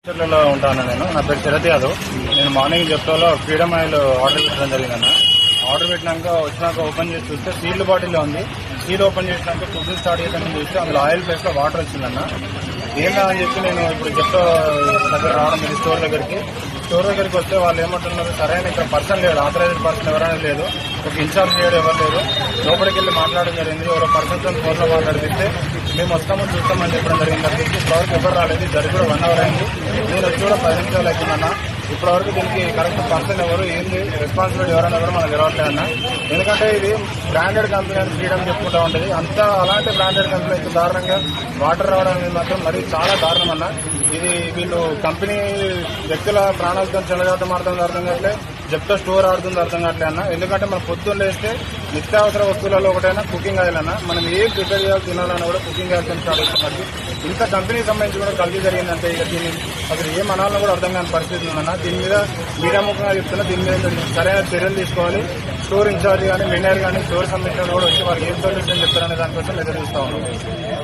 లో ఉంటాను నేను. నా పేరు శరత్ యాదవ్. నేను మార్నింగ్ జెప్టోలో ఫ్రీడమ్ ఆయిల్ ఆర్డర్ పెట్టడం జరిగిందన్న. ఆర్డర్ పెట్టినాక వచ్చినాక ఓపెన్ చేసి చూస్తే సీల్డ్ బాటిల్ ఉంది. సీల్ ఓపెన్ చేసినాక కుకింగ్ స్టార్ట్ చేద్దామని చూస్తే అందులో ఆయిల్ ప్లేస్ లో వాటర్ వచ్చిందన్న. ఏందా అని చెప్పి నేను ఇప్పుడు జెప్టో దగ్గర రావడం ఇది స్టోర్ దగ్గరికి వస్తే వాళ్ళు ఏమంటున్నారు, సరైన ఇక్కడ పర్సన్ లేడు, ఆథరైజ్డ్ పర్సన్ ఎవరైనా లేదు, ఒక ఇన్ఛార్జ్ లేడు, ఎవరు లేరు. లోపలికి వెళ్ళి మాట్లాడడం జరిగింది. ఎవరో పర్సన్ తో ఫోన్లో మాట్లాడితే మేము వస్తామని చూస్తామని చెప్పడం జరిగింది. తప్పించి ఇప్పటివరకు ఎవరు రాలేదు. జరిగి కూడా 1 అవర్ అయింది. నేను వచ్చి కూడా 10 నిమిషాలు అవుతుందన్న. ఇప్పటివరకు దీనికి కరెక్ట్ పర్సన్ ఎవరు, ఏంది రెస్పాన్సిబిలిటీ ఎవరైనా కూడా మనకు తెలవట్లేదన్న. ఎందుకంటే ఇది బ్రాండెడ్ కంపెనీ అని ఫ్రీడమ్ చెప్పుకుంటా ఉంటుంది. అంతా అలాంటి బ్రాండెడ్ కంపెనీ ఇంత దారుణంగా వాటర్ రావడం అనేది మాత్రం మరి చాలా దారుణం అన్న. ఇది వీళ్ళు కంపెనీ వ్యక్తుల ప్రాణాలతో చెలగాటం అర్థం కావట్లే, జెప్టో స్టోర్ ఆడుతుంది అర్థం కావట్లే అన్న. ఎందుకంటే మనం పొద్దున్న లేస్తే నిత్యావసర వస్తువులలో ఒకటైనా కుకింగ్ ఆయిల్ అన్న. మనం ఏం ప్రిపేర్ చేయాలి తినాలన్నా కూడా కుకింగ్ ఆయిల్ స్టార్ట్ అవుతుంది. ఇంత కంపెనీకి సంబంధించి కూడా కలిసి జరిగిందంటే ఇక దీన్ని అసలు ఏం అనాలన్నా కూడా అర్థం కాని పరిస్థితి ఉందన్న. దీని మీద మీడియా ముఖంగా చెప్తున్నా, దీని మీద సరైన చర్యలు తీసుకోవాలి. స్టోర్ ఇన్ఛార్జ్ కానీ మేనేజర్ కానీ స్టోర్ సంబంధించిన కూడా వచ్చి వారికి ఏం సొల్యూషన్ చెప్తారనే దానికోసం ఎదురు చూస్తా ఉన్నాం.